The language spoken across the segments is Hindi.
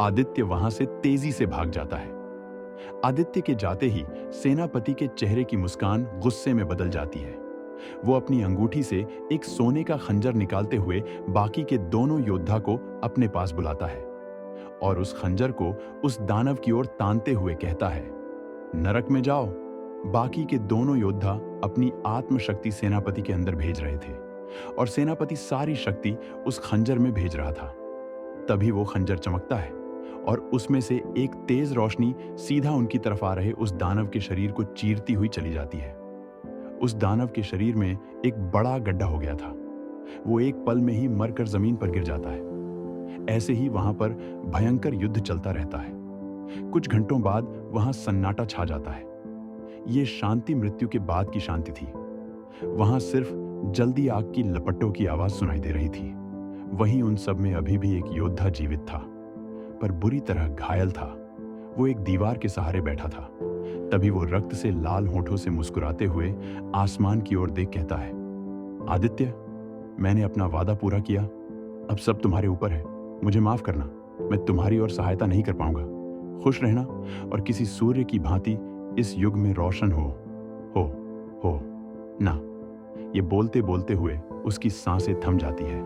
आदित्य वहां से तेजी से भाग जाता है। आदित्य के जाते ही सेनापति के चेहरे की मुस्कान गुस्से में बदल जाती है। वो अपनी अंगूठी से एक सोने का खंजर निकालते हुए बाकी के दोनों योद्धा को अपने पास बुलाता है और उस खंजर को उस दानव की ओर तानते हुए कहता है, नरक में जाओ। बाकी के दोनों योद्धा अपनी आत्मशक्ति सेनापति के अंदर भेज रहे थे और सेनापति सारी शक्ति उस खंजर में भेज रहा था। तभी वो खंजर चमकता है और उसमें से एक तेज रोशनी सीधा उनकी तरफ आ रहे उस दानव के शरीर को चीरती हुई चली जाती है। उस दानव के शरीर में एक बड़ा गड्ढा हो गया था। वो एक पल में ही मरकर जमीन पर गिर जाता है। ऐसे ही वहां पर भयंकर युद्ध चलता रहता है। कुछ घंटों बाद वहां सन्नाटा छा जाता है। ये शांति मृत्यु के बाद की शांति थी। वहां सिर्फ जल्दी आग की लपटों की आवाज सुनाई दे रही थी। वहीं उन सब में अभी भी एक योद्धा जीवित था, पर बुरी तरह घायल था। वो एक दीवार के सहारे बैठा था। तभी वो रक्त से लाल होठों से मुस्कुराते हुए आसमान की ओर देख कहता है, आदित्य, मैंने अपना वादा पूरा किया। अब सब तुम्हारे ऊपर है। मुझे माफ करना, मैं तुम्हारी और सहायता नहीं कर पाऊंगा। खुश रहना और किसी सूर्य की भांति इस युग में रोशन हो ना। ये बोलते बोलते हुए उसकी सांसें थम जाती है।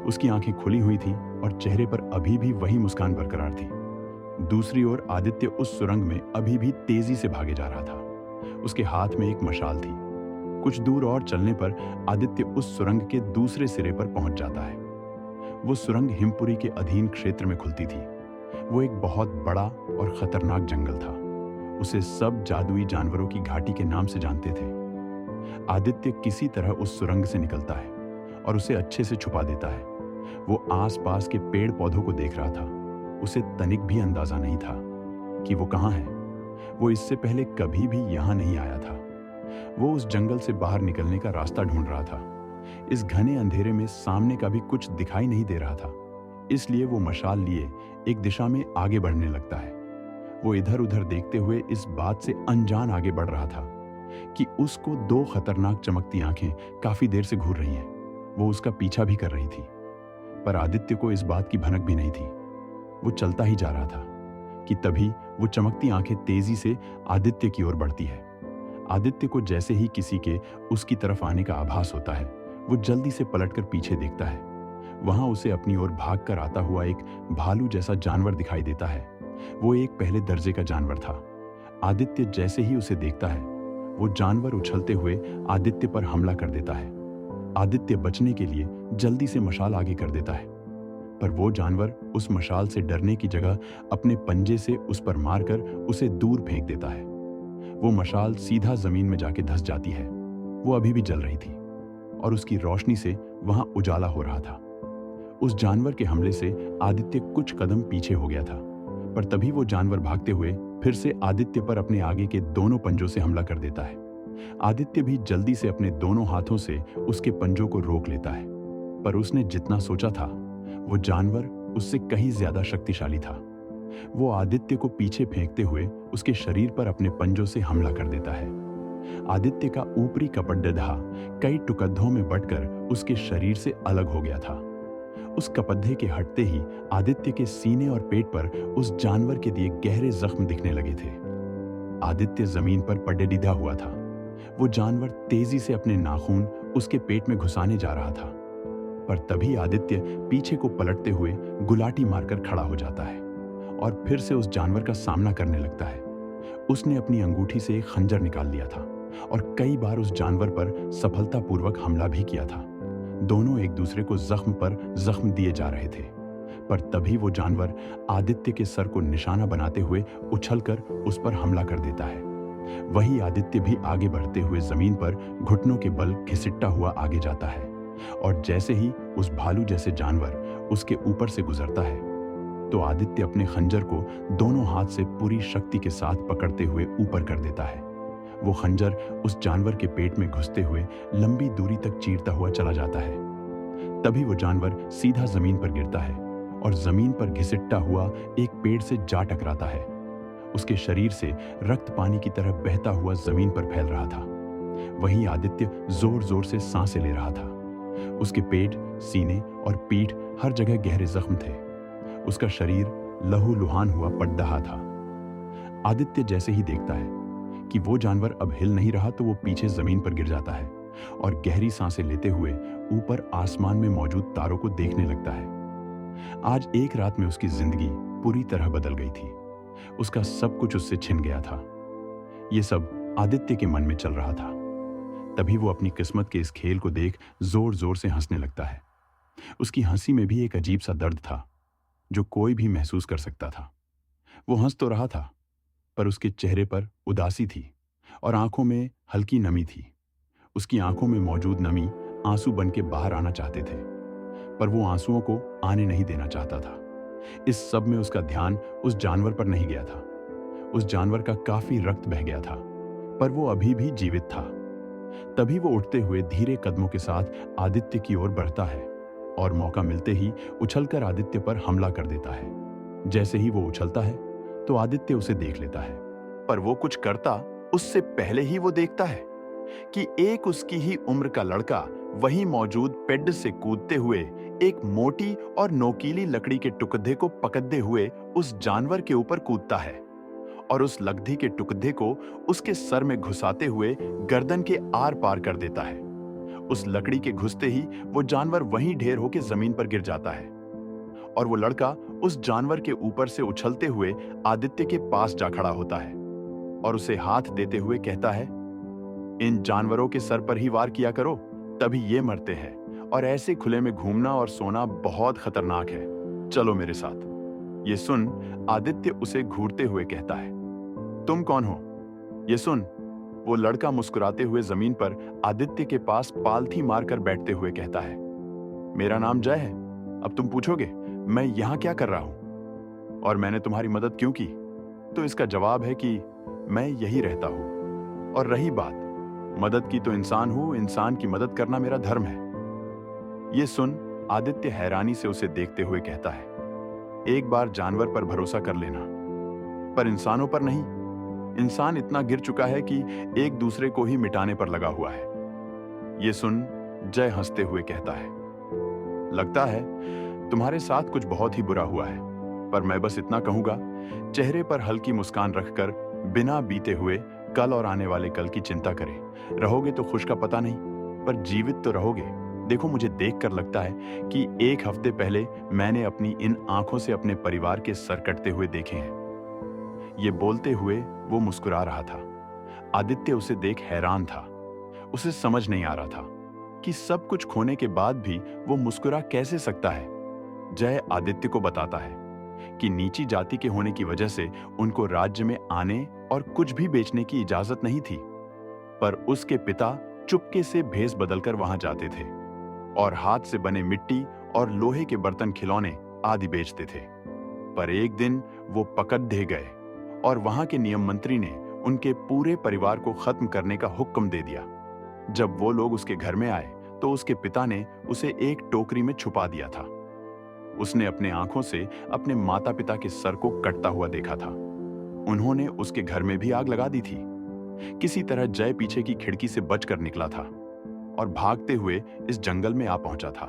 उसकी आंखें खुली हुई थी और चेहरे पर अभी भी वही मुस्कान बरकरार थी। दूसरी ओर आदित्य उस सुरंग में अभी भी तेजी से भागे जा रहा था। उसके हाथ में एक मशाल थी। कुछ दूर और चलने पर आदित्य उस सुरंग के दूसरे सिरे पर पहुंच जाता है। वो सुरंग हिमपुरी के अधीन क्षेत्र में खुलती थी। वो एक बहुत बड़ा और खतरनाक जंगल था। उसे सब जादुई जानवरों की घाटी के नाम से जानते थे। आदित्य किसी तरह उस सुरंग से निकलता है और उसे अच्छे से छुपा देता है। वो आसपास के पेड़ पौधों को देख रहा था। उसे तनिक भी अंदाजा नहीं था कि वो कहाँ है। वो इससे पहले कभी भी यहां नहीं आया था। वो उस जंगल से बाहर निकलने का रास्ता ढूंढ रहा था। इस घने अंधेरे में सामने का भी कुछ दिखाई नहीं दे रहा था। इसलिए वो मशाल लिए एक दिशा में आगे बढ़ने लगता है। वो इधर उधर देखते हुए इस बात से अनजान आगे बढ़ रहा था कि उसको दो खतरनाक चमकती आंखें काफी देर से घूर रही हैं। वो उसका पीछा भी कर रही थी, पर आदित्य को इस बात की भनक भी नहीं थी। वो चलता ही जा रहा था कि तभी वो चमकती आंखें तेजी से आदित्य की ओर बढ़ती है। आदित्य को जैसे ही किसी के उसकी तरफ आने का आभास होता है, वो जल्दी से पलटकर पीछे देखता है। वहां उसे अपनी ओर भागकर आता हुआ एक भालू जैसा जानवर दिखाई देता है। वो एक पहले दर्जे का जानवर था। आदित्य जैसे ही उसे देखता है, वो जानवर उछलते हुए आदित्य पर हमला कर देता है। आदित्य बचने के लिए जल्दी से मशाल आगे कर देता है, पर वो जानवर उस मशाल से डरने की जगह अपने पंजे से उस पर मारकर उसे दूर फेंक देता है। वो मशाल सीधा जमीन में जाके धंस जाती है। वो अभी भी जल रही थी और उसकी रोशनी से वहां उजाला हो रहा था। उस जानवर के हमले से आदित्य कुछ कदम पीछे हो गया था, पर तभी वो जानवर भागते हुए फिर से आदित्य पर अपने आगे के दोनों पंजों से हमला कर देता है। आदित्य भी जल्दी से अपने दोनों हाथों से उसके पंजों को रोक लेता है, पर उसने जितना सोचा था, वो जानवर उससे कहीं ज्यादा शक्तिशाली था। वो आदित्य को पीछे फेंकते हुए उसके शरीर पर अपने पंजों से हमला कर देता है। आदित्य का ऊपरी कपड़धा कई टुकड़ों में बंटकर उसके शरीर से अलग हो गया था। उस कपड़े के हटते ही आदित्य के सीने और पेट पर उस जानवर के दिए गहरे जख्म दिखने लगे थे। आदित्य जमीन पर पड़े हुआ था। वो जानवर तेजी से अपने नाखून उसके पेट में घुसाने जा रहा था, पर तभी आदित्य पीछे को पलटते हुए गुलाटी मारकर खड़ा हो जाता है और फिर से उस जानवर का सामना करने लगता है। उसने अपनी अंगूठी से एक खंजर निकाल लिया था और कई बार उस जानवर पर सफलतापूर्वक हमला भी किया था। दोनों एक दूसरे को जख्म पर जख्म दिए जा रहे थे, पर तभी वो जानवर आदित्य के सर को निशाना बनाते हुए उछलकर उस पर हमला कर देता है। वही आदित्य भी आगे बढ़ते हुए जमीन पर घुटनों के बल घिसिटता हुआ आगे जाता है और जैसे ही उस भालू जैसे जानवर उसके ऊपर से गुजरता है, तो आदित्य अपने खंजर को दोनों हाथ से पूरी शक्ति के साथ पकड़ते हुए ऊपर कर देता है। वो खंजर उस जानवर के पेट में घुसते हुए लंबी दूरी तक चीरता हुआ चला जाता है। तभी वो जानवर सीधा जमीन पर गिरता है और जमीन पर घिसिटता हुआ एक पेड़ से जा टकराता है। उसके शरीर से रक्त पानी की तरह बहता हुआ जमीन पर फैल रहा था। वहीं आदित्य जोर जोर से सांसें ले रहा था। उसके पेट, सीने और पीठ हर जगह गहरे जख्म थे। उसका शरीर लहूलुहान हुआ पड़ रहा था। आदित्य जैसे ही देखता है कि वो जानवर अब हिल नहीं रहा तो वो पीछे जमीन पर गिर जाता है और गहरी सांसें लेते हुए ऊपर आसमान में मौजूद तारों को देखने लगता है। आज एक रात में उसकी जिंदगी पूरी तरह बदल गई थी। उसका सब कुछ उससे छिन गया था। ये सब आदित्य के मन में चल रहा था। तभी वो अपनी किस्मत के इस खेल को देख जोर जोर से हंसने लगता है। उसकी हंसी में भी एक अजीब सा दर्द था जो कोई भी महसूस कर सकता था। वो हंस तो रहा था पर उसके चेहरे पर उदासी थी और आंखों में हल्की नमी थी। उसकी आंखों में मौजूद नमी आंसू बन के बाहर आना चाहते थे, पर वो आंसुओं को आने नहीं देना चाहता था। इस सब में उसका ध्यान उस जानवर पर नहीं गया था। उस जानवर का काफी रक्त बह गया था, पर वो अभी भी जीवित था। तभी वो उठते हुए धीरे कदमों के साथ आदित्य की ओर बढ़ता है और मौका मिलते ही उछलकर आदित्य पर हमला कर देता है। जैसे ही वो उछलता है तो आदित्य उसे देख लेता है, पर वो कुछ करता उससे पहले ही वो देखता है कि एक उसकी ही उम्र का लड़का वहीं मौजूद पेड़ से कूदते हुए एक मोटी और नोकीली लकड़ी के टुकड़े को पकड़ते हुए उस जानवर के ऊपर कूदता है और उस लकड़ी के टुकड़े को उसके सर में घुसाते हुए गर्दन के आर पार कर देता है। उस लकड़ी के घुसते ही वो जानवर वहीं ढेर होकर जमीन पर गिर जाता है और वो लड़का उस जानवर के ऊपर से उछलते हुए आदित्य के पास जा खड़ा होता है और उसे हाथ देते हुए कहता है, इन जानवरों के सर पर ही वार किया करो, तभी ये मरते हैं, और ऐसे खुले में घूमना और सोना बहुत खतरनाक है। चलो मेरे साथ। ये सुन आदित्य उसे घूरते हुए कहता है, तुम कौन हो? ये सुन। वो लड़का मुस्कुराते हुए जमीन पर आदित्य के पास पालथी मारकर बैठते हुए कहता है, मेरा नाम जय है। अब तुम पूछोगे मैं यहां क्या कर रहा हूं और मैंने तुम्हारी मदद क्यों की? तो इसका जवाब है कि मैं यही रहता हूं। और रही बात मदद की, तो इंसान हूं, इंसान की मदद करना मेरा धर्म है। ये सुन आदित्य हैरानी से उसे देखते हुए कहता है, एक बार जानवर पर भरोसा कर लेना, पर इंसानों पर नहीं। इंसान इतना गिर चुका है कि एक दूसरे को ही मिटाने पर लगा हुआ है। ये सुन जय हंसते हुए कहता है, लगता है तुम्हारे साथ कुछ बहुत ही बुरा हुआ है, पर मैं बस इतना कहूंगा, चेहरे पर हल्की मुस्कान रखकर बिना बीते हुए कल और आने वाले कल की चिंता करें। रहोगे तो खुश का पता नहीं, पर जीवित तो रहोगे। देखो मुझे देखकर लगता है कि एक हफ्ते पहले मैंने अपनी इन आंखों से अपने परिवार के सर कटते हुए देखे हैं। ये बोलते हुए वो मुस्कुरा रहा था। आदित्य उसे देख हैरान था। उसे समझ नहीं आ रहा था कि सब कुछ खोने के बाद भी वो मुस्कुरा कैसे सकता है। जय आदित्य को बताता है कि नीची जाति के होने की वजह से उनको राज्य में आने और कुछ भी बेचने की इजाजत नहीं थी, पर उसके पिता चुपके से भेस बदलकर वहां जाते थे और हाथ से बने मिट्टी और लोहे के बर्तन, खिलौने आदि बेचते थे। पर एक दिन वो पकड़ दे गए और वहां के नियम मंत्री ने उनके पूरे परिवार को खत्म करने का हुक्म दे दिया। जब वो लोग उसके घर में आए तो उसके पिता ने उसे एक टोकरी में छुपा दिया था। उसने अपने आंखों से अपने माता पिता के सर को कटता हुआ देखा था। उन्होंने उसके घर में भी आग लगा दी थी। किसी तरह जय पीछे की खिड़की से बचकर निकला था और भागते हुए इस जंगल में आ पहुंचा था।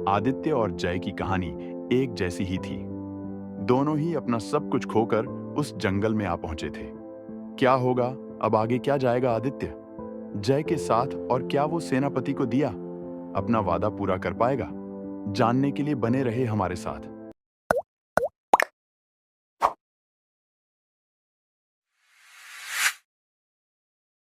आदित्य और जय की कहानी एक जैसी ही थी। दोनों ही अपना सब कुछ खोकर उस जंगल में आ पहुंचे थे। क्या होगा अब आगे, क्या जाएगा आदित्य जय के साथ, और क्या वो सेनापति को दिया अपना वादा पूरा कर पाएगा? जानने के लिए बने रहे हमारे साथ।